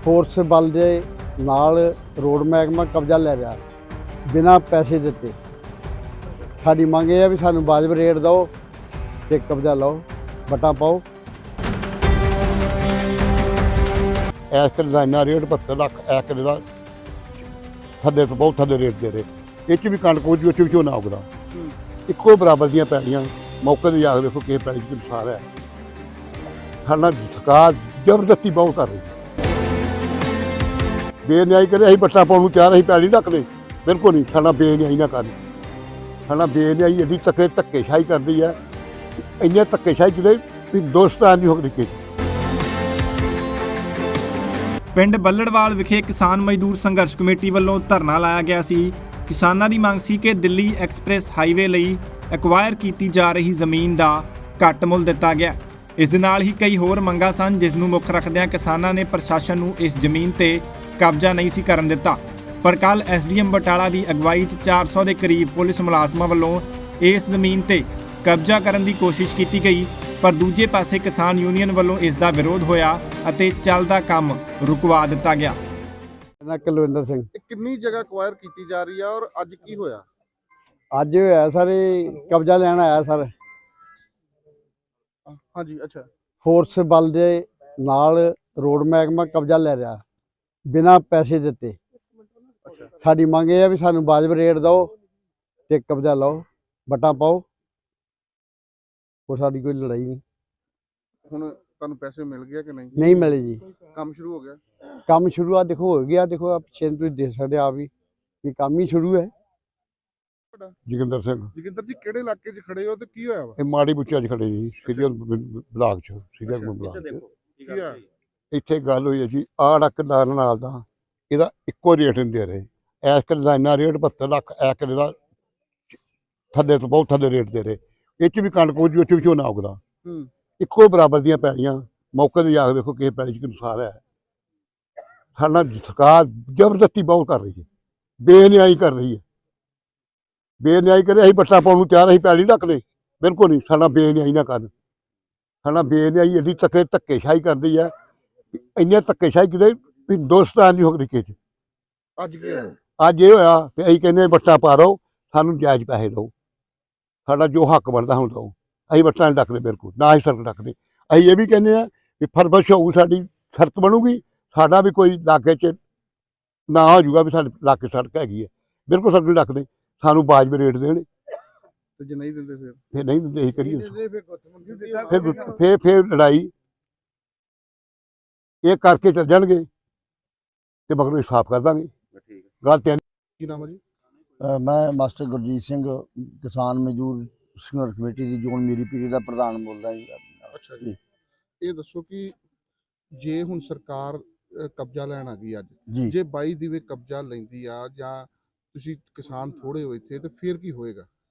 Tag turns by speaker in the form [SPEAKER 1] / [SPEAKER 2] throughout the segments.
[SPEAKER 1] Force ਬਲ ਦੇ ਨਾਲ ਰੋਡ ਮਹਿਕਮਾ ਕਬਜ਼ਾ ਲੈ ਰਿਹਾ ਬਿਨਾਂ ਪੈਸੇ ਦਿੱਤੇ। ਸਾਡੀ ਮੰਗ ਇਹ ਹੈ ਵੀ ਸਾਨੂੰ ਵਾਜਬ ਰੇਟ ਦਿਓ ਤੇ ਕਬਜ਼ਾ ਲਓ, ਵਟਾਂ ਪਾਓ।
[SPEAKER 2] ਇਸ ਕਿੱਲੇ ਦਾ ਇੰਨਾ ਰੇਟ 72 ਲੱਖ, ਇਸ ਕਿੱਲੇ ਦਾ ਥੱਲੇ ਤੋਂ ਬਹੁਤ ਥੱਲੇ ਰੇਟ ਦੇ ਰਹੇ। ਇਹ 'ਚ ਵੀ ਕਣਕ ਉਹ 'ਚ ਵੀ ਝੋਨਾ ਉਗਦਾ, ਇੱਕੋ ਬਰਾਬਰ ਦੀਆਂ ਪੈਲੀਆਂ। ਮੌਕੇ 'ਤੇ ਜਾ ਕੇ ਵੇਖੋ ਕਿਸੇ ਪੈਲੀ 'ਚ ਨੁਕਸਾਨ ਹੈ। ਸਾਡਾ ਸਰਕਾਰ ਜ਼ਬਰਦਸਤੀ ਬਹੁਤ ਕਰ ਰਹੀ, ਬੇਨਿਆਈ ਕਰੇ। ਅਸੀਂ ਬੱਟਾਂ ਪਾਉਣ ਨੂੰ ਤਿਆਰ, ਅਸੀਂ ਪੈਲੀ ਰੱਖਦੇ ਬਿਲਕੁਲ ਨਹੀਂ। ਸਾਡਾ ਬੇਨਿਆਈ ਨਾ ਕਰ, ਸਾਡਾ ਬੇਨਿਆਈ ਇਹਦੀ ਧੱਕੇਸ਼ਾਹੀ ਕਰਦੀ ਹੈ। ਇੰਨੇ ਧੱਕੇਸ਼ਾਹੀ ਕਿਤੇ ਵੀ ਹਿੰਦੁਸਤਾਨ ਦੀ ਹੋ ਗਈ।
[SPEAKER 3] ਪਿੰਡ ਬੱਲੜਵਾਲ ਵਿਖੇ ਕਿਸਾਨ ਮਜ਼ਦੂਰ ਸੰਘਰਸ਼ ਕਮੇਟੀ ਵੱਲੋਂ ਧਰਨਾ ਲਾਇਆ ਗਿਆ ਸੀ। ਕਿਸਾਨਾਂ ਦੀ ਮੰਗ ਸੀ ਕਿ ਦਿੱਲੀ ਐਕਸਪ੍ਰੈਸ ਹਾਈਵੇ ਲਈ ਐਕਵਾਇਰ ਕੀਤੀ ਜਾ ਰਹੀ ਜ਼ਮੀਨ ਦਾ ਘੱਟ ਮੁੱਲ ਦਿੱਤਾ ਗਿਆ। ਇਸ ਦੇ ਨਾਲ ਹੀ ਕਈ ਹੋਰ ਮੰਗਾਂ ਸਨ, ਜਿਸ ਨੂੰ ਮੁੱਖ ਰੱਖਦਿਆਂ ਕਿਸਾਨਾਂ ਨੇ ਪ੍ਰਸ਼ਾਸਨ ਨੂੰ ਇਸ ਜ਼ਮੀਨ ਤੇ ਕਬਜ਼ਾ ਨਹੀਂ ਸੀ ਕਰਨ ਦਿੱਤਾ। ਪਰ ਕੱਲ੍ਹ ਐਸਡੀਐਮ ਬਟਾਲਾ ਦੀ ਅਗਵਾਈ 'ਚ 400 ਦੇ ਕਰੀਬ ਪੁਲਿਸ ਮੁਲਾਜ਼ਮਾਂ ਵੱਲੋਂ ਇਸ ਜ਼ਮੀਨ ਤੇ ਕਬਜ਼ਾ ਕਰਨ ਦੀ ਕੋਸ਼ਿਸ਼ ਕੀਤੀ ਗਈ, ਪਰ ਦੂਜੇ ਪਾਸੇ ਕਿਸਾਨ ਯੂਨੀਅਨ ਵੱਲੋਂ ਇਸ ਦਾ ਵਿਰੋਧ ਹੋਇਆ ਅਤੇ ਚੱਲਦਾ ਕੰਮ ਰੁਕਵਾ ਦਿੱਤਾ ਗਿਆ।
[SPEAKER 1] ਮੈਂ ਕੁਲਵਿੰਦਰ ਸਿੰਘ।
[SPEAKER 4] ਕਿੰਨੀ ਜਗ੍ਹਾ ਅਕਵਾਇਰ ਕੀਤੀ ਜਾ ਰਹੀ ਹੈ ਔਰ ਅੱਜ ਕੀ ਹੋਇਆ?
[SPEAKER 1] ਅੱਜ ਹੋਇਆ ਸਰ, ਕਬਜ਼ਾ ਲੈਣ ਆਇਆ ਸਰ।
[SPEAKER 4] ਹਾਂਜੀ, ਅੱਛਾ।
[SPEAKER 1] ਫੋਰਸ ਬਲ ਦੇ ਨਾਲ ਰੋਡ ਮਹਿਕਮਾ ਕਬਜ਼ਾ ਲੈ ਰਿਹਾ ਬਿਨਾਂ ਪੈਸੇ ਦਿੱਤੇ।
[SPEAKER 4] ਅੱਛਾ,
[SPEAKER 1] ਸਾਡੀ ਮੰਗ ਇਹ ਹੈ ਵੀ ਸਾਨੂੰ ਵਾਜਬ ਰੇਟ ਦਿਓ ਤੇ ਕਬਜ਼ਾ ਲਓ, ਵਟਾਂ ਪਾਓ। ਹੋਰ ਸਾਡੀ ਕੋਈ ਲੜਾਈ ਨਹੀਂ।
[SPEAKER 4] ਹੁਣ ਤੁਹਾਨੂੰ ਪੈਸੇ ਮਿਲ ਗਿਆ ਕਿ ਨਹੀਂ?
[SPEAKER 1] ਨਹੀਂ ਮਿਲੇ ਜੀ।
[SPEAKER 4] ਕੰਮ ਸ਼ੁਰੂ ਹੋ ਗਿਆ?
[SPEAKER 1] ਕੰਮ ਸ਼ੁਰੂ ਆ, ਦੇਖੋ ਹੋ ਗਿਆ। ਦੇਖੋ ਆਪ ਛੇਨ ਤੁਸੀਂ ਦੇਖ ਸਕਦੇ ਆਪ ਵੀ ਕਿ ਕੰਮ ਹੀ ਸ਼ੁਰੂ ਹੈ।
[SPEAKER 2] ਜੋਗਿੰਦਰ ਸਿੰਘ।
[SPEAKER 4] ਜੋਗਿੰਦਰ ਜੀ, ਕਿਹੜੇ ਇਲਾਕੇ 'ਚ ਖੜੇ ਹੋ ਤੇ ਕੀ ਹੋਇਆ ਵਾ?
[SPEAKER 2] ਇਹ ਮਾੜੀ ਬੁੱਚਾ 'ਚ ਖੜੇ ਜੀ, ਸੀਰੀਅਲ ਬਲਾਕ 'ਚ, ਸੀਰੀਅਲ ਬਲਾਕ 'ਚ।
[SPEAKER 4] ਕੀ ਹੋਇਆ?
[SPEAKER 2] ਇੱਥੇ ਗੱਲ ਹੋਈ ਹੈ ਜੀ, ਆਹ ਜਿਹੜਾ ਕਿੱਲਾ ਨਾਲ ਦਾ ਇਹਦਾ ਇੱਕੋ ਰੇਟ ਦਿੰਦੇ ਰਹੇ। ਇਸ ਕਿੱਲੇ ਦਾ ਇੰਨਾ ਰੇਟ 72 ਲੱਖ, ਇਸ ਕਿੱਲੇ ਦਾ ਥੱਲੇ ਤੋਂ ਬਹੁਤ ਥੱਲੇ ਰੇਟ ਦੇ ਰਹੇ। ਇਹ 'ਚ ਵੀ ਕਣਕ ਉਹ 'ਚ ਵੀ ਝੋਨਾ ਉਗਦਾ, ਇੱਕੋ ਬਰਾਬਰ ਦੀਆਂ ਪੈਲੀਆਂ। ਮੌਕੇ 'ਤੇ ਜਾ ਕੇ ਵੇਖੋ ਕਿਸੇ ਪੈਲੀ 'ਚ ਨੁਕਸਾਨ ਹੈ। ਸਾਡਾ ਸਰਕਾਰ ਜ਼ਬਰਦਸਤੀ ਬਹੁਤ ਕਰ ਰਹੀ ਹੈ, ਬੇਨਿਆਈ ਕਰ ਰਹੀ ਹੈ। ਬੇਨਿਆਈ ਕਰੇ। ਅਸੀਂ ਬੱਟਾਂ ਪਾਉਣ ਨੂੰ ਤਿਆਰ, ਅਸੀਂ ਪੈਲੀ ਰੱਖਦੇ ਬਿਲਕੁਲ ਨਹੀਂ। ਸਾਡਾ ਬੇਨਿਆਈ ਨਾ ਕਰ, ਸਾਡਾ ਬੇਨਿਆਈ ਇਹਦੀ ਧੱਕੇਸ਼ਾਹੀ ਕਰਦੀ ਹੈ। ਇੰਨੇ ਧੱਕੇਸ਼ਾਹੀ ਕਿਤੇ ਵੀ ਹਿੰਦੁਸਤਾਨ ਦੀ ਹੋ ਗਈ।
[SPEAKER 4] ਅੱਜ ਕੀ ਹੋਇਆ?
[SPEAKER 2] ਅੱਜ ਇਹ ਹੋਇਆ ਵੀ ਅਸੀਂ ਕਹਿੰਦੇ ਬੱਟਾਂ ਪਾ ਦਿਓ, ਸਾਨੂੰ ਜਾਇਜ਼ ਪੈਸੇ ਦਿਓ, ਸਾਡਾ ਜੋ ਹੱਕ ਬਣਦਾ ਹੁਣ ਦਿਓ। ਅਸੀਂ ਬੱਟਾਂ ਨਹੀਂ ਰੱਖਦੇ ਬਿਲਕੁਲ ਨਾ, ਅਸੀਂ ਸੜਕ ਰੱਖਦੇ। ਅਸੀਂ ਇਹ ਵੀ ਕਹਿੰਦੇ ਹਾਂ ਵੀ ਫਰਵਸ਼ ਹੋਊ, ਸਾਡੀ ਸੜਕ ਬਣੂਗੀ, ਸਾਡਾ ਵੀ ਕੋਈ ਇਲਾਕੇ 'ਚ ਨਾ ਹੋ ਜਾਊਗਾ ਵੀ ਸਾਡੇ ਇਲਾਕੇ ਸੜਕ ਹੈਗੀ ਹੈ। ਬਿਲਕੁਲ ਸੜਕ ਨਹੀਂ ਰੱਖਦੇ, ਸਾਨੂੰ ਵਾਜਬ ਰੇਟ ਦੇਣ।
[SPEAKER 4] ਤੇ ਜੇ ਨਹੀਂ ਦਿੰਦੇ
[SPEAKER 2] ਫਿਰ ਨਹੀਂ ਦਿੰਦੇ, ਅਸੀਂ ਕਰੀਏ
[SPEAKER 4] ਫਿਰ
[SPEAKER 2] ਫਿਰ ਲੜਾਈ ਇਹ ਕਰਕੇ ਚੱਲ ਜਾਣਗੇ ਤੇ ਮਗਰੋਂ ਸਾਫ਼ ਕਰ ਦਾਂਗੇ ਗੱਲ। ਤੇ
[SPEAKER 4] ਕੀ ਨਾਮ ਹੈ ਜੀ?
[SPEAKER 5] ਮੈਂ ਮਾਸਟਰ ਗੁਰਜੀਤ ਸਿੰਘ, ਕਿਸਾਨ ਮਜ਼ਦੂਰ ਸੰਘਰਸ਼ ਕਮੇਟੀ ਦੀ ਜ਼ੋਨ ਮੀਰੀ ਪੀਰੀ ਦਾ ਪ੍ਰਧਾਨ ਬੋਲਦਾ ਜੀ।
[SPEAKER 4] ਅੱਛਾ ਜੀ, ਇਹ ਦੱਸੋ ਕਿ ਜੇ ਹੁਣ ਸਰਕਾਰ ਕਬਜ਼ਾ ਲੈਣ ਆ ਗਈ ਅੱਜ,
[SPEAKER 5] ਜੀ
[SPEAKER 4] ਜੇ 22 ਦੀ ਵੇ ਕਬਜ਼ਾ ਲੈਂਦੀ ਆ ਜਾਂ ਤੁਸੀਂ ਕਿਸਾਨ ਥੋੜੇ ਹੋ ਇੱਥੇ, ਤੇ ਫਿਰ ਕੀ ਹੋਏਗਾ?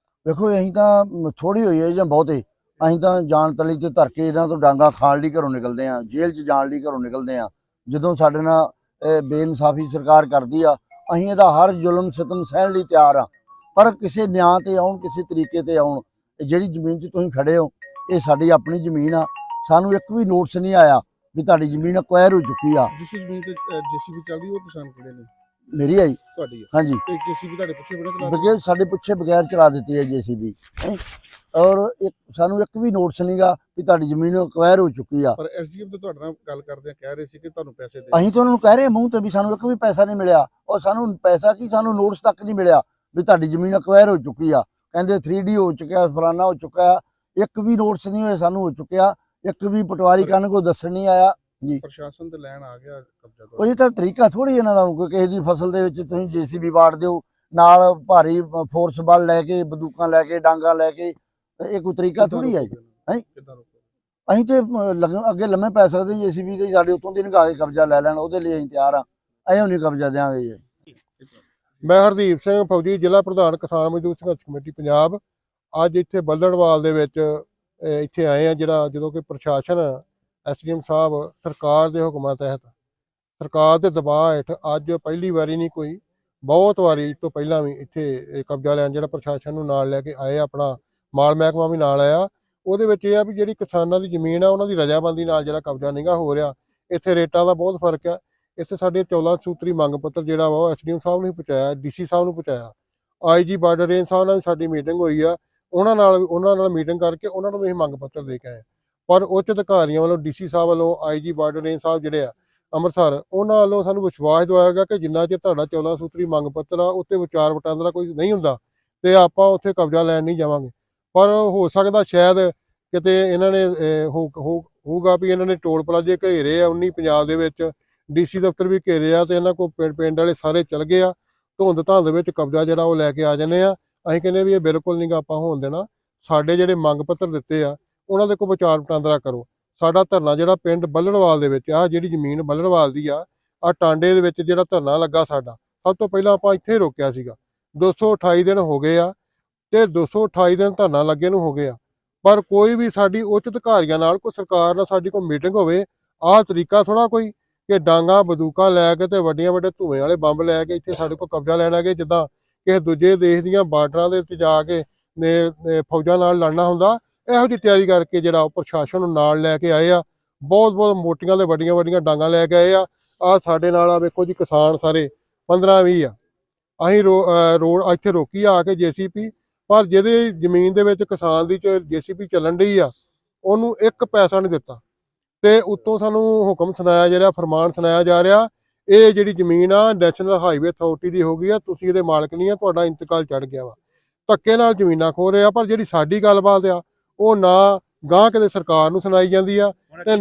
[SPEAKER 5] ਵੇਖੋ, ਅਸੀਂ ਤਾਂ ਥੋੜੀ ਹੋਈ ਹੈ ਜਾਂ ਬਹੁਤੇ, ਅਸੀਂ ਤਾਂ ਜਾਨ ਤਲੀ ਤੇ ਧਰ ਕੇ ਇਹਨਾਂ ਤੋਂ ਡਾਂਗਾ ਖਾਣ ਲਈ ਘਰੋਂ ਨਿਕਲਦੇ ਹਾਂ, ਜੇਲ੍ਹ 'ਚ ਜਾਣ ਲਈ ਘਰੋਂ ਨਿਕਲਦੇ ਹਾਂ। ਜਦੋਂ ਸਾਡੇ ਨਾਲ ਬੇਇਨਸਾਫੀ ਸਰਕਾਰ ਕਰਦੀ ਆ, ਅਸੀਂ ਇਹਦਾ ਹਰ ਜ਼ੁਲਮ ਸਿਤਮ ਸਹਿਣ ਲਈ ਤਿਆਰ ਆ। ਪਰ ਕਿਸੇ ਨਿਆਂ ਤੇ ਆਉਣ, ਕਿਸੇ ਤਰੀਕੇ ਤੇ ਆਉਣ। ਜਿਹੜੀ ਜ਼ਮੀਨ 'ਚ ਤੁਸੀਂ ਖੜੇ ਹੋ, ਇਹ ਸਾਡੀ ਆਪਣੀ ਜ਼ਮੀਨ ਆ। ਸਾਨੂੰ ਇੱਕ ਵੀ ਨੋਟਿਸ ਨਹੀਂ ਆਇਆ ਵੀ ਤੁਹਾਡੀ ਜ਼ਮੀਨ ਅਕਵਾਇਰ ਹੋ ਚੁੱਕੀ ਆ।
[SPEAKER 4] ਜਿਸ ਜ਼ਮੀਨ ਤੇ ਜੀਸੀਬੀ ਚੱਲਦੀ ਉਹ ਕਿਸਾਨ ਕਿਹੜੇ ਨੇ?
[SPEAKER 5] ਮੇਰੀ ਆਈ
[SPEAKER 4] ਤੁਹਾਡੀ ਹੈ?
[SPEAKER 5] ਹਾਂਜੀ।
[SPEAKER 4] ਤੇ ਜੀਸੀਬੀ ਤੁਹਾਡੇ ਪਿੱਛੇ ਬਣਾ ਚਲਾ
[SPEAKER 5] ਬਗੈਰ ਸਾਡੇ ਪਿੱਛੇ ਬਗੈਰ ਚਲਾ ਦਿੱਤੀ ਹੈ JCB। ਔਰ ਸਾਨੂੰ ਇੱਕ ਵੀ ਨੋਟਿਸ ਨਹੀਂਗਾ ਵੀ ਤੁਹਾਡੀ ਜ਼ਮੀਨ ਅਕਵਾਇਰ ਹੋ ਚੁੱਕੀ ਆ।
[SPEAKER 4] ਪਰ ਐਸਡੀਐਮ ਤੇ ਤੁਹਾਡੇ ਨਾਲ ਗੱਲ ਕਰਦੇ ਆ, ਕਹਿ ਰਹੇ ਸੀ ਕਿ ਤੁਹਾਨੂੰ ਪੈਸੇ ਦੇ।
[SPEAKER 5] ਅਸੀਂ ਤਾਂ ਉਹਨਾਂ ਨੂੰ ਕਹਿ ਰਹੇ ਮੂੰਹ ਤੇ ਵੀ ਸਾਨੂੰ ਇੱਕ ਵੀ ਪੈਸਾ ਨਹੀਂ ਮਿਲਿਆ। ਔਰ ਸਾਨੂੰ ਪੈਸਾ ਕੀ, ਸਾਨੂੰ ਨੋਟਿਸ ਤੱਕ ਨਹੀਂ ਮਿਲਿਆ ਵੀ ਤੁਹਾਡੀ ਜ਼ਮੀਨ ਅਕਵਾਇਰ ਹੋ ਚੁੱਕੀ ਆ। ਕਹਿੰਦੇ 3D ਹੋ ਚੁੱਕਿਆ, ਫਲਾਨਾ ਹੋ ਚੁੱਕਾ। ਇੱਕ ਵੀ ਨੋਟਿਸ ਨਹੀਂ ਹੋਇਆ ਸਾਨੂੰ ਹੋ ਚੁੱਕਿਆ। ਇੱਕ ਵੀ ਪਟਵਾਰੀ ਕੰਨ ਕੋ ਦੱਸਣ ਨਹੀਂ ਆਇਆ ਜੀ।
[SPEAKER 4] ਪ੍ਰਸ਼ਾਸਨ ਤੇ ਲੈਣ ਆ ਗਿਆ ਕਬਜ਼ਾ।
[SPEAKER 5] ਉਹ ਇਹ ਤਾਂ ਤਰੀਕਾ ਥੋੜੀ ਇਹਨਾਂ ਦਾ, ਕੋਈ ਕਿਸੇ ਦੀ ਫਸਲ ਦੇ ਵਿੱਚ ਤੁਸੀਂ JCB ਵਾੜ ਦਿਓ, ਨਾਲ ਭਾਰੀ ਫੋਰਸ ਬਲ ਲੈ ਕੇ, ਬੰਦੂਕਾਂ ਲੈ ਕੇ, ਡਾਂਗਾ ਲੈ ਕੇ। ਇਹ ਕੋਈ ਤਰੀਕਾ ਥੋੜੀ ਹੈ ਜੀ। ਅਸੀਂ ਤੇ ਅੱਗੇ ਲੰਮੇ ਪੈ ਸਕਦੇ JCB ਤੇ, ਸਾਡੇ ਉੱਤੋਂ ਦੀ ਨਿਕਾਲ ਕੇ ਕਬਜ਼ਾ ਲੈ ਲੈਣ, ਉਹਦੇ ਲਈ ਅਸੀਂ ਤਿਆਰ ਆ। ਐਂ ਨਹੀਂ ਕਬਜ਼ਾ ਦਿਆਂਗੇ ਜੀ।
[SPEAKER 6] ਮੈਂ ਹਰਦੀਪ ਸਿੰਘ ਫੌਜੀ, ਜ਼ਿਲ੍ਹਾ ਪ੍ਰਧਾਨ ਕਿਸਾਨ ਮਜ਼ਦੂਰ ਸੰਘਰਸ਼ ਕਮੇਟੀ ਪੰਜਾਬ। ਅੱਜ ਇੱਥੇ ਬੱਲੜਵਾਲ ਦੇ ਵਿੱਚ ਇੱਥੇ ਆਏ ਆ, ਜਦੋਂ ਕਿ ਪ੍ਰਸ਼ਾਸਨ SDM ਸਾਹਿਬ ਸਰਕਾਰ ਦੇ ਹੁਕਮਾਂ ਤਹਿਤ, ਸਰਕਾਰ ਦੇ ਦਬਾਅ ਹੇਠ ਅੱਜ ਪਹਿਲੀ ਵਾਰੀ ਨਹੀਂ, ਕੋਈ ਬਹੁਤ ਵਾਰੀ ਇਸ ਤੋਂ ਪਹਿਲਾਂ ਵੀ ਇੱਥੇ ਕਬਜ਼ਾ ਲੈਣ ਜਿਹੜਾ ਪ੍ਰਸ਼ਾਸਨ ਨੂੰ ਨਾਲ ਲੈ ਕੇ ਆਏ, ਆਪਣਾ ਮਾਲ ਮਹਿਕਮਾ ਵੀ ਨਾਲ ਆਇਆ। ਉਹਦੇ ਵਿੱਚ ਇਹ ਆ ਵੀ ਜਿਹੜੀ ਕਿਸਾਨਾਂ ਦੀ ਜ਼ਮੀਨ ਆ, ਉਹਨਾਂ ਦੀ ਰਜਾਬੰਦੀ ਨਾਲ ਜਿਹੜਾ ਕਬਜ਼ਾ ਨਹੀਂਗਾ ਹੋ ਰਿਹਾ। ਇੱਥੇ ਰੇਟਾਂ ਦਾ ਬਹੁਤ ਫਰਕ ਆ। ਇੱਥੇ ਸਾਡੇ 14 ਸੂਤਰੀ ਮੰਗ ਪੱਤਰ ਜਿਹੜਾ ਵਾ ਉਹ ਐਸਡੀਐਮ ਸਾਹਿਬ ਨੂੰ ਹੀ ਪਹੁੰਚਾਇਆ, ਡੀਸੀ ਸਾਹਿਬ ਨੂੰ ਪਹੁੰਚਾਇਆ, ਆਈਜੀ ਬਾਰਡਰ ਰੇਂਜ ਸਾਹਿਬ ਨਾਲ ਵੀ ਸਾਡੀ ਮੀਟਿੰਗ ਹੋਈ ਆ, ਉਹਨਾਂ ਨਾਲ ਮੀਟਿੰਗ ਕਰਕੇ ਉਹਨਾਂ ਨੂੰ ਵੀ ਅਸੀਂ ਮੰਗ ਪੱਤਰ ਦੇ ਕੇ ਆਏ। ਪਰ ਉੱਚ ਅਧਿਕਾਰੀਆਂ ਵੱਲੋਂ, ਡੀਸੀ ਸਾਹਿਬ ਵੱਲੋਂ, ਆਈਜੀ ਬਾਰਡਰ ਰੇਂਜ ਸਾਹਿਬ ਜਿਹੜੇ ਆ ਅੰਮ੍ਰਿਤਸਰ, ਉਹਨਾਂ ਵੱਲੋਂ ਸਾਨੂੰ ਵਿਸ਼ਵਾਸ ਦਿਵਾਇਆ ਗਿਆ ਕਿ ਜਿੰਨਾ ਚਿਰ ਤੁਹਾਡਾ 14 ਸੂਤਰੀ ਮੰਗ ਪੱਤਰ ਆ ਉੱਤੇ ਵਿਚਾਰ ਵਟਾਂਦਰਾ ਕੋਈ ਨਹੀਂ ਹੁੰਦਾ ਤੇ ਆਪਾਂ ਉੱਥੇ ਕਬਜ਼ਾ ਲੈਣ ਨਹੀਂ ਜਾਵਾਂਗੇ। ਪਰ ਹੋ ਸਕਦਾ ਸ਼ਾਇਦ ਕਿਤੇ ਇਹਨਾਂ ਨੇ ਹੋਊਗਾ ਵੀ ਇਹਨਾਂ ਨੇ ਟੋਲ ਪਲਾਜ਼ੇ ਘੇਰੇ ਆ 19 ਪੰਜਾਬ ਦੇ ਵਿੱਚ, ਡੀਸੀ ਦਫ਼ਤਰ ਵੀ ਘੇਰੇ ਆ ਤੇ ਇਹਨਾਂ ਕੋਲ ਪਿੰਡ ਵਾਲੇ ਸਾਰੇ ਚਲ ਗਏ ਆ, ਧੁੰਦ ਵਿੱਚ ਕਬਜ਼ਾ ਜਿਹੜਾ ਉਹ ਲੈ ਕੇ ਆ ਜਾਂਦੇ ਆ। ਅਸੀਂ ਕਹਿੰਦੇ ਵੀ ਇਹ ਬਿਲਕੁਲ ਨਹੀਂ ਗਾ ਆਪਾਂ ਹੋਣ ਦੇਣਾ। ਸਾਡੇ ਜਿਹੜੇ ਮੰਗ ਪੱਤਰ ਦਿੱਤੇ ਆ ਉਹਨਾਂ ਦੇ ਕੋਲ ਵਿਚਾਰ ਵਟਾਂਦਰਾ ਕਰੋ। ਸਾਡਾ ਧਰਨਾ ਜਿਹੜਾ ਪਿੰਡ ਬੱਲੜਵਾਲ ਦੇ ਵਿੱਚ ਆ, ਜਿਹੜੀ ਜ਼ਮੀਨ ਬੱਲੜਵਾਲ ਦੀ ਆ ਟਾਂਡੇ ਦੇ ਵਿੱਚ ਜਿਹੜਾ ਧਰਨਾ ਲੱਗਾ ਸਾਡਾ, ਸਭ ਤੋਂ ਪਹਿਲਾਂ ਆਪਾਂ ਇੱਥੇ ਰੋਕਿਆ ਸੀਗਾ। 228 ਦਿਨ ਹੋ ਗਏ ਆ ਤੇ 228 ਦਿਨ ਧਰਨਾ ਲੱਗੇ ਨੂੰ ਹੋ ਗਏ ਆ, ਪਰ ਕੋਈ ਵੀ ਸਾਡੀ ਉੱਚ ਅਧਿਕਾਰੀਆਂ ਨਾਲ, ਕੋਈ ਸਰਕਾਰ ਨਾਲ ਸਾਡੀ ਕੋਈ ਮੀਟਿੰਗ ਹੋਵੇ, ਆਹ ਤਰੀਕਾ ਥੋੜਾ ਕੋਈ ਕਿ ਡਾਂਗਾ ਬੰਦੂਕਾਂ ਲੈ ਕੇ ਤੇ ਵੱਡੇ ਧੂਏ ਵਾਲੇ ਬੰਬ ਲੈ ਕੇ ਇੱਥੇ ਸਾਡੇ ਕੋਲ ਕਬਜ਼ਾ ਲੈਣਾ ਕਿ ਜਿੱਦਾਂ ਕਿਸੇ ਦੂਜੇ ਦੇਸ਼ ਦੀਆਂ ਬਾਰਡਰਾਂ ਦੇ ਉੱਤੇ ਜਾ ਕੇ ਫੌਜਾਂ ਨਾਲ ਲੜਨਾ ਹੁੰਦਾ। ਇਹੋ ਜਿਹੀ ਤਿਆਰੀ ਕਰਕੇ ਜਿਹੜਾ ਉਹ ਪ੍ਰਸ਼ਾਸਨ ਨੂੰ ਨਾਲ ਲੈ ਕੇ ਆਏ ਆ, ਬਹੁਤ ਮੋਟੀਆਂ ਤੇ ਵੱਡੀਆਂ ਡਾਂਗਾ ਲੈ ਕੇ ਆਏ ਆ। ਆਹ ਸਾਡੇ ਨਾਲ ਆ ਵੇਖੋ ਜੀ, ਕਿਸਾਨ ਸਾਰੇ 15-20 ਆ। ਅਸੀਂ ਰੋਡ ਇੱਥੇ ਰੋਕੀ ਆ ਕੇ ਜੇਸੀਪੀ, ਪਰ ਜਿਹਦੇ ਜ਼ਮੀਨ ਦੇ ਵਿੱਚ ਕਿਸਾਨ ਦੀ ਜੇਸੀਪੀ ਚੱਲਣ ਡਈ ਆ ਉਹਨੂੰ 1 ਪੈਸਾ ਨਹੀਂ ਦਿੱਤਾ ਤੇ ਉੱਤੋਂ ਸਾਨੂੰ ਹੁਕਮ ਸੁਣਾਇਆ ਜਾ ਰਿਹਾ, ਫਰਮਾਨ ਸੁਣਾਇਆ ਜਾ ਰਿਹਾ, ਇਹ ਜਿਹੜੀ ਜ਼ਮੀਨ ਆ ਨੈਸ਼ਨਲ ਹਾਈਵੇ ਅਥਾਰਟੀ ਦੀ ਹੋ ਗਈ ਆ, ਤੁਸੀਂ ਇਹਦੇ ਮਾਲਕ ਨਹੀਂ ਆ, ਤੁਹਾਡਾ ਇੰਤਕਾਲ ਚੜ ਗਿਆ ਵਾ। ਧੱਕੇ ਨਾਲ ਜ਼ਮੀਨਾਂ ਖੋ ਰਹੇ ਆ, ਪਰ ਜਿਹੜੀ ਸਾਡੀ ਗੱਲਬਾਤ ਆ ਉਹ ਨਾ ਗਾਂਹ ਕਿਤੇ ਸਰਕਾਰ ਨੂੰ ਸੁਣਾਈ ਜਾਂਦੀ ਆ। ਤੇ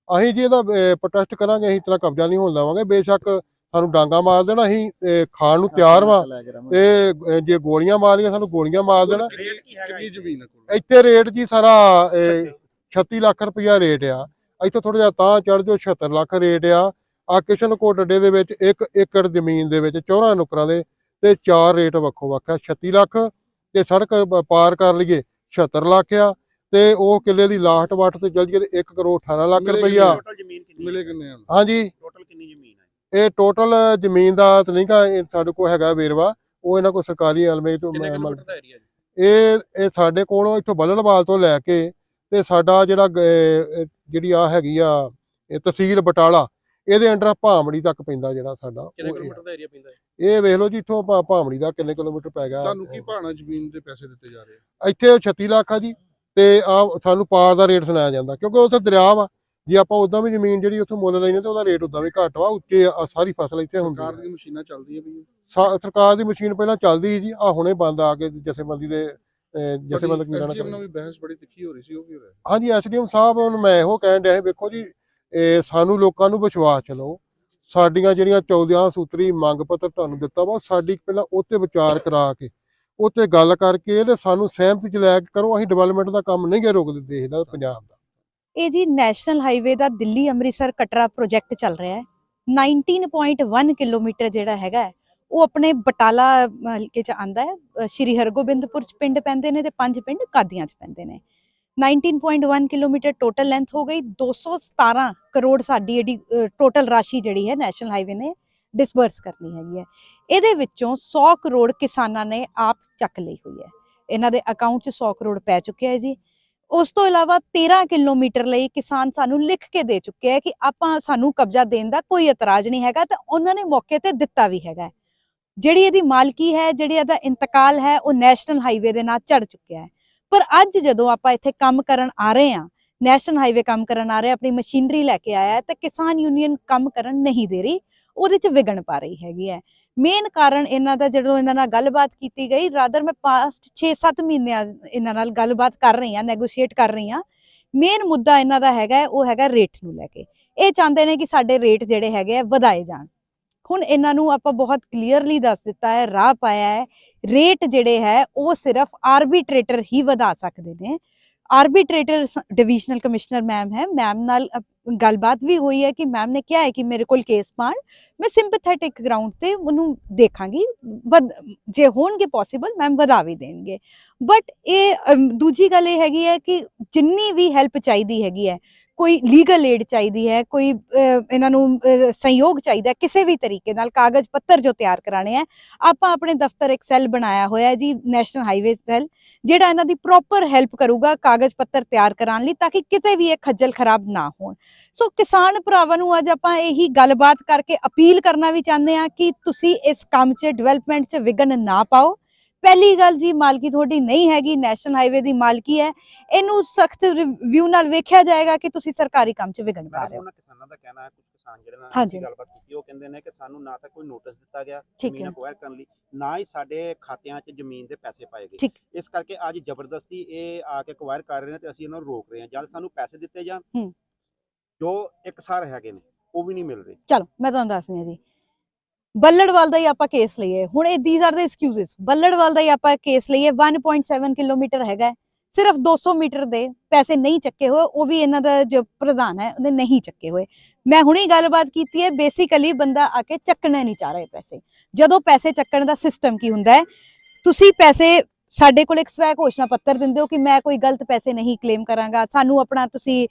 [SPEAKER 6] ਅਸੀਂ ਜੀ ਇਹਦਾ ਪ੍ਰੋਟੈਸਟ ਕਰਾਂਗੇ, ਅਸੀਂ ਇਤਨਾ ਕਬਜ਼ਾ ਨਹੀਂ ਹੋਣ ਦੇਵਾਂਗੇ। ਬੇਸ਼ੱਕ ਸਾਨੂੰ ਡਾਂਗਾ ਮਾਰ ਦੇਣਾ, ਅਸੀਂ ਖਾਣ ਨੂੰ ਤਿਆਰ ਵਾਂ, ਤੇ ਜੇ ਗੋਲੀਆਂ ਮਾਰੀਆਂ ਸਾਨੂੰ ਗੋਲੀਆਂ ਮਾਰ ਦੇਣਾ।
[SPEAKER 4] ਕਿੰਨੀ ਜ਼ਮੀਨ ਹੈ
[SPEAKER 6] ਇੱਥੇ ਰੇਟ ਜੀ ਸਾਰਾ 36 ਲੱਖ ਰੁਪਇਆ ਰੇਟ ਆ, ਇੱਥੇ ਥੋੜਾ ਜਿਹਾ ਤਾਂ ਚੜ ਜੋ 76 ਲੱਖ ਰੇਟ ਆ ਕਿਸ਼ਨਕੋਟ ਅੱਡੇ ਦੇ ਵਿੱਚ 1 ਏਕੜ ਜ਼ਮੀਨ ਦੇ ਵਿੱਚ 14 ਨੁਕਰਾਂ ਦੇ ਤੇ 4 ਰੇਟ ਵੱਖੋ ਵੱਖ ਆ। 36 ਲੱਖ ਤੇ ਸੜਕ ਪਾਰ ਕਰ ਲਈਏ 76 ਲੱਖ ਆ, ਤੇ ਉਹ ਕਿੱਲੇ ਦੀ ਲਾਸਟ ਵੱਟ ਤੇ ਚੱਲ ਜੀਏ 1 ਕਰੋੜ 18 ਲੱਖ ਰੁਪਈਆ।
[SPEAKER 4] ਮਿਲੇ ਕਿੰਨੇ ਆ?
[SPEAKER 6] ਹਾਂਜੀ,
[SPEAKER 4] ਟੋਟਲ ਕਿੰਨੀ ਜ਼ਮੀਨ ਹੈ?
[SPEAKER 6] ਇਹ ਟੋਟਲ ਜ਼ਮੀਨ ਦਾ ਤਾਂ ਨਹੀਂ ਗਾ, ਸਾਡੇ ਕੋਲ ਹੈਗਾ ਵੇਰਵਾ, ਉਹ ਇਹਨਾਂ ਕੋਲ ਸਰਕਾਰੀ ਐਲਮੇ ਤੋਂ ਇਹ ਸਾਡੇ ਕੋਲੋਂ ਇੱਥੋਂ ਬੱਲੜਵਾਲ ਤੋਂ ਲੈ ਕੇ ਤੇ ਸਾਡਾ ਜਿਹੜਾ ਜਿਹੜੀ ਆ ਹੈਗੀ ਆ ਇਹ ਤਹਿਸੀਲ ਬਟਾਲਾ, ਇਹਦੇ ਅੰਡਰ ਭਾਮੜੀ ਤੱਕ ਪੈਂਦਾ ਜਿਹੜਾ ਸਾਡਾ।
[SPEAKER 4] ਕਿੰਨੇ ਕਿਲੋਮੀਟਰ ਦਾ ਏਰੀਆ ਪੈਂਦਾ ਹੈ?
[SPEAKER 6] ਇਹ ਵੇਖ ਲਓ ਜੀ, ਇੱਥੋਂ ਭਾਮੜੀ ਦਾ ਕਿੰਨੇ ਕਿਲੋਮੀਟਰ ਪੈ ਗਿਆ।
[SPEAKER 4] ਤੁਹਾਨੂੰ ਕੀ ਭਾਣਾ ਜ਼ਮੀਨ ਦੇ ਪੈਸੇ ਦਿੱਤੇ ਜਾ ਰਹੇ ਆ?
[SPEAKER 6] ਇੱਥੇ 36 ਲੱਖ ਆ ਜੀ, ਤੇ ਆ ਸਾਨੂੰ ਪਾਰ ਦਾ ਰੇਟ ਸੁਣਾਇਆ ਜਾਂਦਾ, ਕਿਉਂਕਿ ਉੱਥੇ ਦਰਿਆ ਵਾ। ਜੇ ਆਪਾਂ ਉਦਾਂ ਵੀ ਜ਼ਮੀਨ ਜਿਹੜੀ ਉੱਥੇ ਮੁੱਲ ਲੈਣੀ ਤੇ ਉਹਦਾ ਰੇਟ ਉਦਾਂ ਵੀ ਘੱਟ ਵਾ, ਉੱਚੇ ਸਾਰੀ ਫਸਲ ਇੱਥੇ ਹੁੰਦੀ।
[SPEAKER 4] ਸਰਕਾਰ ਦੀਆਂ ਮਸ਼ੀਨਾਂ ਚੱਲਦੀਆਂ ਵੀ?
[SPEAKER 6] ਸਰਕਾਰ ਦੀ ਮਸ਼ੀਨ ਪਹਿਲਾਂ ਚੱਲਦੀ ਜੀ, ਆ ਹੁਣੇ ਬੰਦ ਆ ਕੇ ਜਥੇਬੰਦੀ ਦੇ ਜਥੇਬੰਦੀ
[SPEAKER 4] ਐਸਡੀਐਮ ਨਾਲ ਵੀ ਬਹਿਸ ਬੜੀ ਤਿੱਖੀ ਹੋ ਰਹੀ ਸੀ, ਉਹ ਕੀ ਹੋਇਆ?
[SPEAKER 6] ਹਾਂਜੀ, ਐਸਡੀਐਮ ਸਾਹਿਬ ਨੂੰ ਮੈਂ ਇਹੋ ਕਹਿਣ ਡਿਆ ਸੀ, ਵੇਖੋ ਜੀ ਸਾਨੂੰ ਲੋਕਾਂ ਨੂੰ ਵਿਸ਼ਵਾਸ ਚਲੋ, ਸਾਡੀਆਂ ਜਿਹੜੀਆਂ 14 ਸੂਤਰੀ ਮੰਗ ਪੱਤਰ ਤੁਹਾਨੂੰ ਦਿੱਤਾ ਵਾ, ਸਾਡੀ ਪਹਿਲਾਂ ਉੱਤੇ ਵਿਚਾਰ ਕਰਾ ਕੇ ਉੱਤੇ ਗੱਲ ਕਰਕੇ ਤੇ ਸਾਨੂੰ ਸਹਿਮਤੀ ਚ ਲੈ ਕੇ ਕਰੋ। ਅਸੀਂ ਡਿਵੈਲਪਮੈਂਟ ਦਾ ਕੰਮ ਨਹੀਂ ਗੇ ਰੋਕਦੇ ਦੇਸ਼ ਦਾ, ਪੰਜਾਬ ਦਾ।
[SPEAKER 7] ਇਹ ਜੀ ਨੈਸ਼ਨਲ ਹਾਈਵੇ ਦਾ ਦਿੱਲੀ ਅੰਮ੍ਰਿਤਸਰ ਕਟਰਾ ਪ੍ਰੋਜੈਕਟ ਚੱਲ ਰਿਹਾ ਹੈ। 19.1 ਕਿਲੋਮੀਟਰ ਜਿਹੜਾ ਹੈਗਾ ਉਹ ਆਪਣੇ ਬਟਾਲਾ ਹਲਕੇ ਚ ਆਂਦਾ ਹੈ। ਸ਼੍ਰੀ ਹਰਗੋਬਿੰਦਪੁਰ ਚ ਪਿੰਡ ਪੈਂਦੇ ਨੇ ਤੇ 5 ਪਿੰਡ ਕਾਦੀਆਂ ਚ ਪੈਂਦੇ ਨੇ। 19.1 ਕਿਲੋਮੀਟਰ ਟੋਟਲ ਲੈਂਥ ਹੋ ਗਈ। 217 ਕਰੋੜ ਸਾਡੀ ਜਿਹੜੀ ਟੋਟਲ ਰਾਸ਼ੀ ਜਿਹੜੀ ਹੈ ਨੈਸ਼ਨਲ ਹਾਈਵੇ ਨੇ ਡਿਸਬਰਸ ਕਰਨੀ ਹੈਗੀ ਹੈ। ਇਹਦੇ ਵਿੱਚੋਂ 100 ਕਰੋੜ ਕਿਸਾਨਾਂ ਨੇ ਆਪ ਚੱਕ ਲਈ ਹੋਈ ਹੈ, ਇਹਨਾਂ ਦੇ ਅਕਾਊਂਟ 'ਚ 100 ਕਰੋੜ ਪੈ ਚੁੱਕਿਆ ਹੈ ਜੀ। ਉਸ ਤੋਂ ਇਲਾਵਾ 13 ਕਿਲੋਮੀਟਰ ਲਈ ਕਿਸਾਨ ਸਾਨੂੰ ਲਿਖ ਕੇ ਦੇ ਚੁੱਕੇ ਹੈ ਕਿ ਆਪਾਂ ਸਾਨੂੰ ਕਬਜ਼ਾ ਦੇਣ ਦਾ ਕੋਈ ਇਤਰਾਜ਼ ਨਹੀਂ ਹੈਗਾ, ਤੇ ਉਹਨਾਂ ਨੇ ਮੌਕੇ ਤੇ ਦਿੱਤਾ ਵੀ ਹੈਗਾ। ਜਿਹੜੀ ਇਹਦੀ ਮਾਲਕੀ ਹੈ, ਜਿਹੜੀ ਇਹਦਾ ਇੰਤਕਾਲ ਹੈ, ਉਹ ਨੈਸ਼ਨਲ ਹਾਈਵੇ ਦੇ ਨਾਲ ਚੜ ਚੁੱਕਿਆ ਹੈ। ਪਰ ਅੱਜ ਜਦੋਂ ਆਪਾਂ ਇੱਥੇ ਕੰਮ ਕਰਨ ਆ ਰਹੇ ਹਾਂ, ਨੈਸ਼ਨਲ ਹਾਈਵੇ ਕੰਮ ਕਰਨ ਆ ਰਹੇ, ਆਪਣੀ ਮਸ਼ੀਨਰੀ ਲੈ ਕੇ ਆਇਆ, ਤੇ ਕਿਸਾਨ ਯੂਨੀਅਨ ਕੰਮ ਕਰਨ ਨਹੀਂ ਦੇ ਰਹੀ, ਉਹਦੇ 'ਚ ਵਿਗਣ ਪਾ ਰਹੀ ਹੈਗੀ ਹੈ। ਮੇਨ ਕਾਰਨ ਇਹਨਾਂ ਦਾ, ਜਦੋਂ ਇਹਨਾਂ ਨਾਲ ਗੱਲਬਾਤ ਕੀਤੀ ਗਈ, ਰਾਦਰ ਮੈਂ ਪਾਸਟ 6-7 ਮਹੀਨਿਆਂ ਇਹਨਾਂ ਨਾਲ ਗੱਲਬਾਤ ਕਰ ਰਹੀ ਹਾਂ, ਨੈਗੋਸ਼ੀਏਟ ਕਰ ਰਹੀ ਹਾਂ। ਮੇਨ ਮੁੱਦਾ ਇਹਨਾਂ ਦਾ ਹੈਗਾ ਉਹ ਹੈਗਾ ਰੇਟ ਨੂੰ ਲੈ ਕੇ। ਇਹ ਚਾਹੁੰਦੇ ਨੇ ਕਿ ਸਾਡੇ ਰੇਟ ਜਿਹੜੇ ਹੈਗੇ ਆ ਵਧਾਏ ਜਾਣ। ਹੁਣ ਇਹਨਾਂ ਨੂੰ ਆਪਾਂ ਬਹੁਤ ਕਲੀਅਰਲੀ ਦੱਸ ਦਿੱਤਾ ਹੈ, ਰਾਹ ਪਾਇਆ ਹੈ, ਰੇਟ ਜਿਹੜੇ ਹੈ ਉਹ ਸਿਰਫ ਆਰਬੀਟ੍ਰੇਟਰ ਹੀ ਵਧਾ ਸਕਦੇ ਨੇ। ਆਰਬਿਟ੍ਰੇਟਰ ਡਿਵੀਜ਼ਨਲ ਕਮਿਸ਼ਨਰ ਮੈਮ ਹੈ, ਮੈਮ ਨਾਲ ਗੱਲਬਾਤ ਵੀ ਹੋਈ ਹੈ ਕਿ ਮੈਮ ਨੇ ਕਿਹਾ ਹੈ ਕਿ ਮੇਰੇ ਕੋਲ ਕੇਸ ਪਾਣ, ਮੈਂ ਸਿੰਪੈਥੈਟਿਕ ਗਰਾਊਂਡ ਤੇ ਉਹਨੂੰ ਦੇਖਾਂਗੀ, ਜੇ ਹੋਣਗੇ ਪੋਸੀਬਲ ਮੈਮ ਵਧਾ ਵੀ ਦੇਣਗੇ। ਬਟ ਇਹ ਦੂਜੀ ਗੱਲ ਇਹ ਹੈਗੀ ਹੈ ਕਿ ਜਿੰਨੀ ਵੀ ਹੈਲਪ ਚਾਹੀਦੀ ਹੈਗੀ ਹੈ, ਕੋਈ ਲੀਗਲ ਏਡ ਚਾਹੀਦੀ ਹੈ, ਕੋਈ ਇਹਨਾਂ ਨੂੰ ਸਹਿਯੋਗ ਚਾਹੀਦਾ ਕਿਸੇ ਵੀ ਤਰੀਕੇ ਨਾਲ, ਕਾਗਜ਼ ਪੱਤਰ ਜੋ ਤਿਆਰ ਕਰਾਣੇ ਹੈ, ਆਪਾਂ ਆਪਣੇ ਦਫ਼ਤਰ ਇੱਕ ਸੈੱਲ ਬਣਾਇਆ ਹੋਇਆ ਜੀ, ਨੈਸ਼ਨਲ ਹਾਈਵੇ ਸੈੱਲ, ਜਿਹੜਾ ਇਹਨਾਂ ਦੀ ਪ੍ਰੋਪਰ ਹੈਲਪ ਕਰੂਗਾ ਕਾਗਜ਼ ਪੱਤਰ ਤਿਆਰ ਕਰਾਉਣ ਲਈ, ਤਾਂ ਕਿ ਕਿਤੇ ਵੀ ਇਹ ਖੱਜਲ ਖਰਾਬ ਨਾ ਹੋਣ। ਸੋ ਕਿਸਾਨ ਭਰਾਵਾਂ ਨੂੰ ਅੱਜ ਆਪਾਂ ਇਹੀ ਗੱਲਬਾਤ ਕਰਕੇ ਅਪੀਲ ਕਰਨਾ ਵੀ ਚਾਹੁੰਦੇ ਆ ਕਿ ਤੁਸੀਂ ਇਸ ਕੰਮ 'ਚ ਡਿਵੈਲਪਮੈਂਟ 'ਚ ਵਿਘਨ ਨਾ ਪਾਓ। ਪਹਿਲੀ ਗੱਲ ਜੀ, ਮਾਲਕੀ ਤੁਹਾਡੀ ਨਹੀਂ ਹੈਗੀ, ਨੈਸ਼ਨਲ ਹਾਈਵੇ ਦੀ ਮਾਲਕੀ ਹੈ, ਇਹਨੂੰ ਸਖਤ ਰਿਵਿਊ ਨਾਲ ਵੇਖਿਆ ਜਾਏਗਾ ਕਿ ਤੁਸੀਂ ਸਰਕਾਰੀ ਕੰਮ 'ਚ ਵਿਘਨ ਪਾ ਰਹੇ ਹੋ।
[SPEAKER 8] ਉਹਨਾਂ ਕਿਸਾਨਾਂ ਦਾ ਕਹਿਣਾ ਹੈ, ਕੁਝ ਕਿਸਾਨ ਜਿਹੜੇ ਨਾਲ
[SPEAKER 7] ਹਾਂਜੀ।
[SPEAKER 8] ਅਸੀਂ ਗੱਲਬਾਤ ਕੀਤੀ ਉਹ ਕਹਿੰਦੇ ਨੇ ਕਿ ਸਾਨੂੰ ਨਾ ਤਾਂ ਕੋਈ ਨੋਟਿਸ ਦਿੱਤਾ ਗਿਆ
[SPEAKER 7] ਠੀਕ
[SPEAKER 8] ਜ਼ਮੀਨ
[SPEAKER 7] ਹੈ।
[SPEAKER 8] ਅਕਵਾਇਰ ਕਰਨ ਲਈ, ਨਾ ਹੀ ਸਾਡੇ ਖਾਤਿਆਂ 'ਚ ਜ਼ਮੀਨ ਦੇ ਪੈਸੇ ਪਾਏ ਗਏ।
[SPEAKER 7] ਠੀਕ।
[SPEAKER 8] ਇਸ ਕਰਕੇ ਅੱਜ ਜ਼ਬਰਦਸਤੀ ਇਹ ਆ ਕੇ ਅਕਵਾਇਰ ਕਰ ਰਹੇ ਨੇ ਤੇ ਅਸੀਂ ਇਹਨਾਂ ਨੂੰ ਰੋਕ ਰਹੇ ਹਾਂ। ਜਦ ਸਾਨੂੰ ਪੈਸੇ ਦਿੱਤੇ ਜਾਣ ਜੋ ਇਕਸਾਰ ਹੈਗੇ ਨੇ ਉਹ ਵੀ ਨਹੀਂ ਮਿਲ ਰਹੇ।
[SPEAKER 7] ਚਲੋ ਮੈਂ ਤੁਹਾਨੂੰ ਦੱਸਦੀ ਹਾਂ ਜੀ, ਬੱਲੜਵਾਲ ਦਾ ਹੀ ਆਪਾਂ ਕੇਸ ਲਈਏ, ਹੁਣ ਇਹ these are the excuses. Ballarwal ਦਾ ਹੀ ਆਪਾਂ ਕੇਸ ਲਈਏ, 1.7 ਕਿਲੋਮੀਟਰ ਹੈਗਾ, ਸਿਰਫ 200 ਮੀਟਰ ਦੇ ਪੈਸੇ ਨਹੀਂ ਚੱਕੇ ਹੋਏ, ਉਹ ਵੀ ਇਹਨਾਂ ਦਾ ਜੋ ਪ੍ਰਧਾਨ ਹੈ ਉਹਨੇ ਨਹੀਂ ਚੱਕੇ ਹੋਏ। ਮੈਂ ਹੁਣੇ ਗੱਲਬਾਤ ਕੀਤੀ ਹੈ, ਬੇਸਿਕਲੀ ਬੰਦਾ ਆ ਕੇ ਚੱਕਣਾ ਨਹੀਂ ਚਾਹ ਰਿਹਾ ਪੈਸੇ। ਜਦੋਂ ਪੈਸੇ ਚੱਕਣ ਦਾ ਸਿਸਟਮ ਕੀ ਹੁੰਦਾ ਹੈ, ਤੁਸੀਂ ਪੈਸੇ ਸਾਡੇ ਕੋਲ ਇੱਕ ਸਵੈ ਘੋਸ਼ਣਾ ਪੱਤਰ ਦਿੰਦੇ ਹੋ ਕਿ ਮੈਂ ਕੋਈ ਗਲਤ ਪੈਸੇ ਨਹੀਂ ਕਲੇਮ ਕਰਾਂਗਾ, ਸਾਨੂੰ ਆਪਣਾ ਤੁਸੀਂ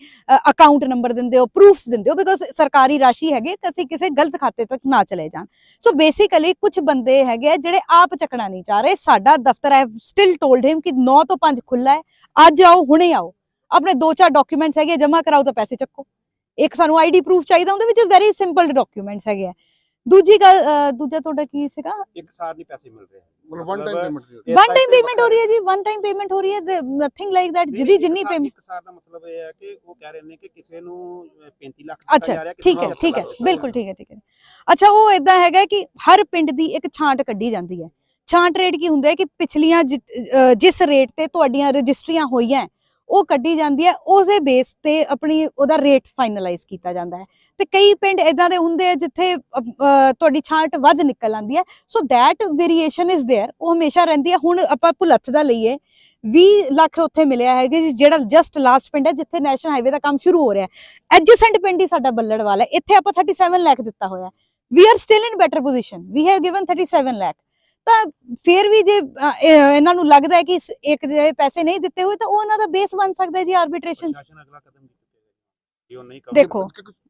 [SPEAKER 7] ਅਕਾਊਂਟ ਨੰਬਰ ਦਿੰਦੇ ਹੋ, ਪ੍ਰੂਫਸ ਦਿੰਦੇ ਹੋ, ਬਿਕੋਜ਼ ਸਰਕਾਰੀ ਰਾਸ਼ੀ ਹੈਗੇ, ਅਸੀਂ ਕਿਸੇ ਗਲਤ ਖਾਤੇ ਤੱਕ ਨਾ ਚਲੇ ਜਾਣ। ਸੋ ਬੇਸਿਕਲੀ ਕੁਝ ਬੰਦੇ ਹੈਗੇ ਜਿਹੜੇ ਆਪ ਚੱਕਣਾ ਨਹੀਂ ਚਾਹ ਰਹੇ। ਸਾਡਾ ਦਫ਼ਤਰ ਹੈ, ਸਟਿਲ ਟੋਲਡ ਹਿਮ ਕਿ 9 ਤੋਂ 5 ਖੁੱਲਾ ਹੈ, ਅੱਜ ਆਓ, ਹੁਣੇ ਆਓ, ਆਪਣੇ 2-4 ਡਾਕੂਮੈਂਟਸ ਹੈਗੇ ਜਮ੍ਹਾਂ ਕਰਾਓ ਤਾਂ ਪੈਸੇ ਚੱਕੋ। ਇੱਕ ਸਾਨੂੰ ਆਈਡੀ ਪ੍ਰੂਫ ਚਾਹੀਦਾ, ਉਹਦੇ ਵਿੱਚ ਵੈਰੀ ਸਿੰਪਲ ਡਾਕੂਮੈਂਟਸ ਹੈਗੇ ਆ। ਦੂਜੀ ਗੱਲ, ਦੂਜਾ ਤੁਹਾਡਾ ਕੀ ਸੀਗਾ?
[SPEAKER 8] ਇਕਸਾਰ ਨਹੀਂ ਪੈਸੇ ਮਿਲ ਰਹੇ,
[SPEAKER 4] ਮਤਲਬ ਵਨ ਟਾਈਮ ਪੇਮੈਂਟ ਦੀ
[SPEAKER 7] ਵਨ ਟਾਈਮ ਪੇਮੈਂਟ ਹੋ ਰਹੀ ਹੈ ਜੀ, ਵਨ ਟਾਈਮ ਪੇਮੈਂਟ ਹੋ ਰਹੀ ਹੈ, ਨਥਿੰਗ ਲਾਈਕ ਦੈਟ। ਜਿਹਦੀ ਜਿੰਨੀ ਪੇਮੈਂਟ,
[SPEAKER 8] ਇਕਸਾਰ ਦਾ ਮਤਲਬ ਇਹ ਹੈ ਕਿ ਉਹ ਕਹਿ ਰਹੇ ਨੇ ਕਿ ਕਿਸੇ ਨੂੰ 35 ਲੱਖ
[SPEAKER 7] ਅੱਛਾ ਠੀਕ ਹੈ, ਠੀਕ ਹੈ, ਬਿਲਕੁਲ ਠੀਕ ਹੈ, ਠੀਕ ਹੈ। ਅੱਛਾ, ਉਹ ਇਦਾਂ ਹੈਗਾ ਕਿ ਹਰ ਪਿੰਡ ਦੀ ਇੱਕ ਛਾਂਟ ਕੱਢੀ ਜਾਂਦੀ ਹੈ। ਛਾਂਟ ਰੇਟ ਕੀ ਹੁੰਦਾ ਹੈ ਕਿ ਪਿਛਲੀਆਂ ਜਿਸ ਰੇਟ ਤੇ ਤੁਹਾਡੀਆਂ ਰਜਿਸਟਰੀਆਂ ਹੋਈਆਂ ਉਹ ਕੱਢੀ ਜਾਂਦੀ ਹੈ, ਉਸੇ ਬੇਸ ਤੇ ਆਪਣੀ ਉਹਦਾ ਰੇਟ ਫਾਈਨਲਾਈਜ਼ ਕੀਤਾ ਜਾਂਦਾ ਹੈ। ਤੇ ਕਈ ਪਿੰਡ ਇਦਾਂ ਦੇ ਹੁੰਦੇ ਆ ਜਿੱਥੇ ਤੁਹਾਡੀ ਛਾਂਟ ਵੱਧ ਨਿਕਲ ਆਉਂਦੀ ਹੈ, so that variation is there, ਉਹ ਹਮੇਸ਼ਾ ਰਹਿੰਦੀ ਹੈ। ਹੁਣ ਆਪਾਂ ਭੁਲੱਥ ਦਾ ਲਈਏ, 20 ਲੱਖ ਉੱਥੇ ਮਿਲਿਆ ਹੈਗਾ ਜੀ, ਜਿਹੜਾ ਜਸਟ ਲਾਸਟ ਪਿੰਡ ਹੈ ਜਿੱਥੇ ਨੈਸ਼ਨਲ ਹਾਈਵੇ ਦਾ ਕੰਮ ਸ਼ੁਰੂ ਹੋ ਰਿਹਾ ਹੈ। ਐਡਜੈਸੈਂਟ ਪਿੰਡ ਹੀ ਸਾਡਾ ਬੱਲੜਵਾਲ ਹੈ, ਇੱਥੇ ਆਪਾਂ 37 ਲੱਖ ਦਿੱਤਾ ਹੋਇਆ। We are still in better position, we have given 37 lakh. ਤਾਂ ਫਿਰ ਵੀ ਜੇ ਇਹਨਾਂ ਨੂੰ ਲੱਗਦਾ ਹੈ ਕਿ ਇੱਕ ਜੇ ਪੈਸੇ ਨਹੀਂ ਦਿੱਤੇ ਹੋਏ ਤਾਂ ਉਹ ਇਹਨਾਂ ਦਾ ਬੇਸ ਬਣ ਸਕਦਾ ਹੈ ਜੀ ਆਰਬਿਟ੍ਰੇਸ਼ਨ।
[SPEAKER 8] ਅਗਲਾ ਕਦਮ ਜੇ ਉਹ ਨਹੀਂ
[SPEAKER 7] ਦੇਖੋ,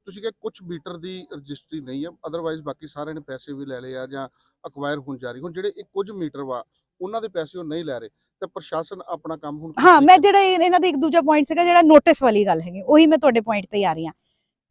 [SPEAKER 4] ਤੁਸੀਂ ਕਿ ਕੁਝ ਮੀਟਰ ਦੀ ਰਜਿਸਟਰੀ ਨਹੀਂ ਹੈ, ਅਦਰਵਾਈਜ਼ ਬਾਕੀ ਸਾਰਿਆਂ ਨੇ ਪੈਸੇ ਵੀ ਲੈ ਲਏ ਆ ਜਾਂ ਅਕਵਾਇਰ ਹੋਣ ਜਾ ਰਹੀ। ਹੁਣ ਜਿਹੜੇ ਇਹ ਕੁਝ ਮੀਟਰ ਵਾ ਉਹਨਾਂ ਦੇ ਪੈਸੇ ਉਹ ਨਹੀਂ ਲੈ ਰਹੇ ਤੇ ਪ੍ਰਸ਼ਾਸਨ ਆਪਣਾ ਕੰਮ ਹੁਣ
[SPEAKER 7] ਹਾਂ, ਮੈਂ ਜਿਹੜਾ ਇਹਨਾਂ ਦਾ ਇੱਕ ਦੂਜਾ ਪੁਆਇੰਟ ਸੀਗਾ ਜਿਹੜਾ ਨੋਟਿਸ ਵਾਲੀ ਗੱਲ ਹੈਗੀ, ਉਹੀ ਮੈਂ ਤੁਹਾਡੇ ਪੁਆਇੰਟ ਤੇ ਆ ਰਹੀ ਹਾਂ।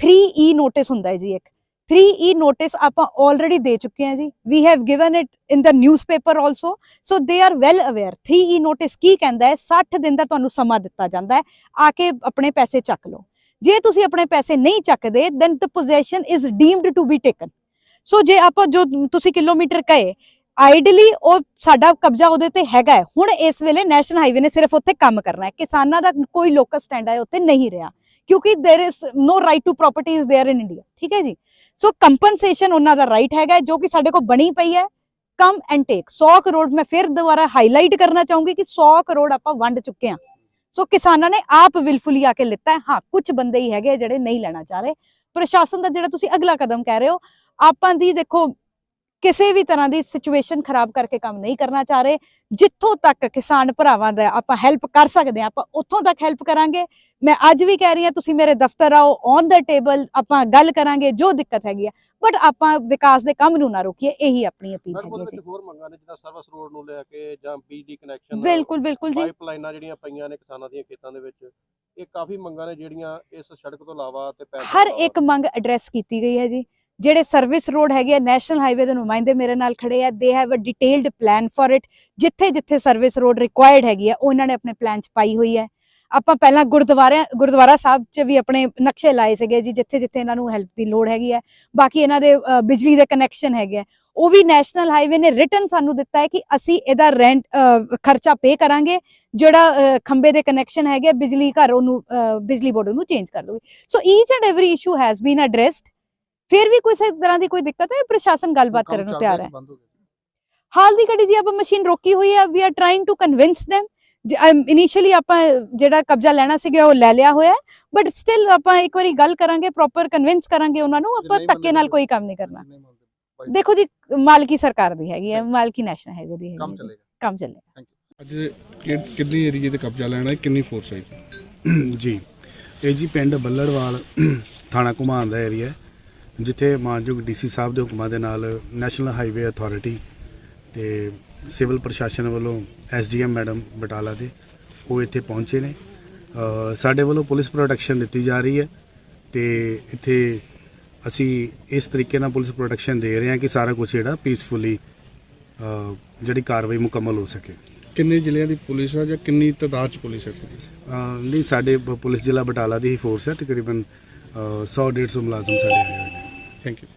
[SPEAKER 7] 3E ਨੋਟਿਸ ਹੁੰਦਾ ਹੈ ਜੀ, ਇੱਕ 3E ਨੋਟਿਸ ਆਪਾਂ ਆਲਰੇਡੀ ਦੇ ਚੁੱਕੇ ਹਾਂ ਜੀ। We have given it in the newspaper also, so they are well aware. 3E notice ਕੀ ਕਹਿੰਦਾ ਹੈ, 60 ਦਿਨ ਦਾ ਤੁਹਾਨੂੰ ਸਮਾਂ ਦਿੱਤਾ ਜਾਂਦਾ ਹੈ, ਆ ਕੇ ਆਪਣੇ ਪੈਸੇ ਚੱਕ ਲਓ। ਜੇ ਤੁਸੀਂ ਆਪਣੇ ਪੈਸੇ ਨਹੀਂ ਚੱਕਦੇ then the possession is deemed to be taken. So ਜੇ ਆਪਾਂ ਜੋ ਤੁਸੀਂ ਕਿਲੋਮੀਟਰ ਕਹੇ, ਆਈਡਲੀ ਉਹ ਸਾਡਾ ਕਬਜ਼ਾ ਉਹਦੇ ਤੇ ਹੈਗਾ ਹੈ। ਹੁਣ ਇਸ ਵੇਲੇ ਨੈਸ਼ਨਲ ਹਾਈਵੇ ਨੇ ਸਿਰਫ ਉੱਥੇ ਕੰਮ ਕਰਨਾ ਹੈ, ਕਿਸਾਨਾਂ ਦਾ ਕੋਈ ਲੋਕਲ ਸਟੈਂਡ ਹੈ ਉੱਥੇ ਨਹੀਂ ਰਿਹਾ, ਕਿਉਂਕਿ there is no right to property is there in India. ਠੀਕ ਹੈ ਜੀ, ਸੋ ਕੰਪਨਸੇਸ਼ਨ ਉਹਨਾਂ ਦਾ ਰਾਈਟ ਹੈਗਾ ਜੋ ਕਿ ਸਾਡੇ ਕੋਲ ਬਣੀ ਪਈ ਹੈ। ਕਮ ਐਂਡ ਟੇਕ 100 ਕਰੋੜ, ਮੈਂ ਫਿਰ ਦੁਬਾਰਾ ਹਾਈਲਾਈਟ ਕਰਨਾ ਚਾਹੂੰਗੀ ਕਿ 100 ਕਰੋੜ ਆਪਾਂ ਵੰਡ ਚੁੱਕੇ ਹਾਂ। ਸੋ ਕਿਸਾਨਾਂ ਨੇ ਆਪ ਵਿਲਫੁਲੀ ਆ ਕੇ ਲਿੱਤਾ ਹੈ। ਹਾਂ, ਕੁਝ ਬੰਦੇ ਹੀ ਹੈਗੇ ਜਿਹੜੇ ਨਹੀਂ ਲੈਣਾ ਚਾਹ ਰਹੇ। ਪ੍ਰਸ਼ਾਸਨ ਦਾ ਜਿਹੜਾ ਤੁਸੀਂ ਅਗਲਾ ਕਦਮ ਕਹਿ ਰਹੇ ਹੋ, ਆਪਾਂ ਦੀ ਦੇਖੋ ਕਿਸੇ ਵੀ ਤਰ੍ਹਾਂ ਦੀ ਸਿਚੁਏਸ਼ਨ ਖਰਾਬ ਕਰਕੇ ਕੰਮ ਨਹੀਂ ਕਰਨਾ ਚਾਹ ਰਹੇ। ਜਿੱਥੋਂ ਤੱਕ ਕਿਸਾਨ ਭਰਾਵਾਂ ਦਾ ਆਪਾਂ ਹੈਲਪ ਕਰ ਸਕਦੇ ਹਾਂ ਆਪਾਂ ਉੱਥੋਂ ਤੱਕ ਹੈਲਪ ਕਰਾਂਗੇ। ਮੈਂ ਅੱਜ ਵੀ ਕਹਿ ਰਹੀ ਹਾਂ, ਤੁਸੀਂ ਮੇਰੇ ਦਫ਼ਤਰ ਆਓ, ਔਨ ਦਾ ਟੇਬਲ ਆਪਾਂ ਗੱਲ ਕਰਾਂਗੇ ਜੋ ਦਿੱਕਤ ਹੈਗੀ ਆ, ਬਟ ਆਪਾਂ ਵਿਕਾਸ ਦੇ ਕੰਮ ਨੂੰ ਨਾ ਰੋਕੀਏ, ਇਹੀ ਆਪਣੀ ਅਪੀਲ ਹੈਗੀ ਜੀ।
[SPEAKER 9] ਹੋਰ ਮੰਗਾਂ ਨੇ ਜਿੱਦਾਂ ਸਰਵਿਸ ਰੋਡ ਨੂੰ ਲੈ ਕੇ ਜਾਂ ਬਿਜਲੀ ਕਨੈਕਸ਼ਨ,
[SPEAKER 7] ਬਿਲਕੁਲ ਬਿਲਕੁਲ ਜੀ,
[SPEAKER 9] ਪਾਈਪਲਾਈਨਾਂ ਜਿਹੜੀਆਂ ਪਈਆਂ ਨੇ ਕਿਸਾਨਾਂ ਦੀਆਂ ਖੇਤਾਂ ਦੇ ਵਿੱਚ, ਇਹ ਕਾਫੀ ਮੰਗਾਂ ਨੇ ਜਿਹੜੀਆਂ ਇਸ ਸੜਕ ਤੋਂ ਇਲਾਵਾ ਤੇ ਪੈਸੇ
[SPEAKER 7] ਹਰ ਇੱਕ ਮੰਗ ਐਡਰੈਸ ਕੀਤੀ ਗਈ ਹੈ ਜੀ। ਜਿਹੜੇ ਸਰਵਿਸ ਰੋਡ ਹੈਗੇ ਆ, ਨੈਸ਼ਨਲ ਹਾਈਵੇ ਦੇ ਨੁਮਾਇੰਦੇ ਮੇਰੇ ਨਾਲ ਖੜੇ ਆ, they have a detailed plan for it. ਜਿੱਥੇ ਜਿੱਥੇ ਸਰਵਿਸ ਰੋਡ ਰਿਕੁਆਇਰਡ ਹੈਗੀ ਆ ਉਹਨਾਂ ਨੇ ਆਪਣੇ ਪਲਾਨ 'ਚ ਪਾਈ ਹੋਈ ਹੈ। ਆਪਾਂ ਪਹਿਲਾਂ ਗੁਰਦੁਆਰਾ ਸਾਹਿਬ 'ਚ ਵੀ ਆਪਣੇ ਨਕਸ਼ੇ ਲਾਏ ਸੀਗੇ ਜੀ, ਜਿੱਥੇ ਜਿੱਥੇ ਇਹਨਾਂ ਨੂੰ ਹੈਲਪ ਦੀ ਲੋੜ ਹੈਗੀ ਹੈ। ਬਾਕੀ ਇਹਨਾਂ ਦੇ ਬਿਜਲੀ ਦੇ ਕਨੈਕਸ਼ਨ ਹੈਗੇ ਆ, ਉਹ ਵੀ ਨੈਸ਼ਨਲ ਹਾਈਵੇ ਨੇ ਰਿਟਨ ਸਾਨੂੰ ਦਿੱਤਾ ਹੈ ਕਿ ਅਸੀਂ ਇਹਦਾ ਰੈਂਟ ਖਰਚਾ ਪੇ ਕਰਾਂਗੇ। ਜਿਹੜਾ ਖੰਬੇ ਦੇ ਕਨੈਕਸ਼ਨ ਹੈਗੇ ਬਿਜਲੀ ਘਰ, ਉਹਨੂੰ ਬਿਜਲੀ ਬੋਰਡ ਉਹਨੂੰ ਚੇਂਜ ਕਰ ਦੋਗੇ। So each and every issue has been addressed. ਫਿਰ ਵੀ ਕਿਸੇ ਤਰ੍ਹਾਂ ਦੀ ਕੋਈ ਦਿੱਕਤ ਹੈ, ਪ੍ਰਸ਼ਾਸਨ ਗੱਲਬਾਤ ਕਰਨ ਨੂੰ ਤਿਆਰ ਹੈ। ਹਾਲ ਦੀ ਘੜੀ ਜੀ ਆਪਾਂ ਮਸ਼ੀਨ ਰੋਕੀ ਹੋਈ ਹੈ। We are trying to convince them। Initially ਆਪਾਂ ਜਿਹੜਾ ਕਬਜ਼ਾ ਲੈਣਾ ਸੀਗਾ ਉਹ ਲੈ ਲਿਆ ਹੋਇਆ, ਬਟ ਸਟਿਲ ਆਪਾਂ ਇੱਕ ਵਾਰੀ ਗੱਲ ਕਰਾਂਗੇ, ਪ੍ਰੋਪਰ ਕਨਵਿੰਸ ਕਰਾਂਗੇ ਉਹਨਾਂ ਨੂੰ। ਆਪਾਂ ਧੱਕੇ ਨਾਲ ਕੋਈ ਕੰਮ ਨਹੀਂ ਕਰਨਾ। ਦੇਖੋ ਜੀ, ਮਾਲਕੀ ਸਰਕਾਰ ਦੀ ਹੈਗੀ ਹੈ, ਮਾਲਕੀ ਨੈਸ਼ਨਲ ਹਾਈਵੇ ਦੀ ਹੈਗੀ, ਕੰਮ ਚੱਲੇਗਾ।
[SPEAKER 4] ਅੱਜ ਕਿੰਨੀ ਏਰੀਏ ਤੇ ਕਬਜ਼ਾ ਲੈਣਾ ਹੈ, ਕਿੰਨੀ ਫੋਰਸ ਹੈ
[SPEAKER 10] ਜੀ? ਇਹ ਜੀ ਪਿੰਡ ਬੱਲੜਵਾਲ ਥਾਣਾ ਘੁਮਾਣ ਦਾ ਏਰੀਆ, ਜਿੱਥੇ ਮਾਨਯੋਗ ਡੀਸੀ ਸਾਹਿਬ ਦੇ ਹੁਕਮਾਂ ਦੇ ਨਾਲ ਨੈਸ਼ਨਲ ਹਾਈਵੇ ਅਥਾਰਟੀ ਤੇ ਸਿਵਲ ਪ੍ਰਸ਼ਾਸਨ ਵੱਲੋਂ ਐਸਡੀਐਮ ਮੈਡਮ ਬਟਾਲਾ ਦੇ ਉਹ ਇੱਥੇ ਪਹੁੰਚੇ ਨੇ। ਸਾਡੇ ਵੱਲੋਂ ਪੁਲਿਸ ਪ੍ਰੋਟੈਕਸ਼ਨ ਦਿੱਤੀ ਜਾ ਰਹੀ ਹੈ ਤੇ ਇੱਥੇ ਅਸੀਂ ਇਸ ਤਰੀਕੇ ਨਾਲ ਪੁਲਿਸ ਪ੍ਰੋਟੈਕਸ਼ਨ ਦੇ ਰਹੇ ਹਾਂ ਕਿ ਸਾਰਾ ਕੁਝ ਜਿਹੜਾ ਪੀਸਫੁਲੀ ਜਿਹੜੀ ਕਾਰਵਾਈ ਮੁਕੰਮਲ ਹੋ ਸਕੇ।
[SPEAKER 4] ਕਿੰਨੇ ਜ਼ਿਲ੍ਹਿਆਂ ਦੀ ਪੁਲਿਸ ਹੈ ਜਾਂ ਕਿੰਨੀ ਤਾਦਾਦ 'ਚ ਪੁਲਿਸ ਹੈ?
[SPEAKER 10] ਨਹੀਂ, ਸਾਡੇ ਪੁਲਿਸ ਜ਼ਿਲ੍ਹਾ ਬਟਾਲਾ ਦੀ ਹੀ ਫੋਰਸ ਹੈ, ਤਕਰੀਬਨ 100-150 ਮੁਲਾਜ਼ਮ ਸਾਡੇ ਆਏ ਹੋਏ ਨੇ।
[SPEAKER 4] Thank you.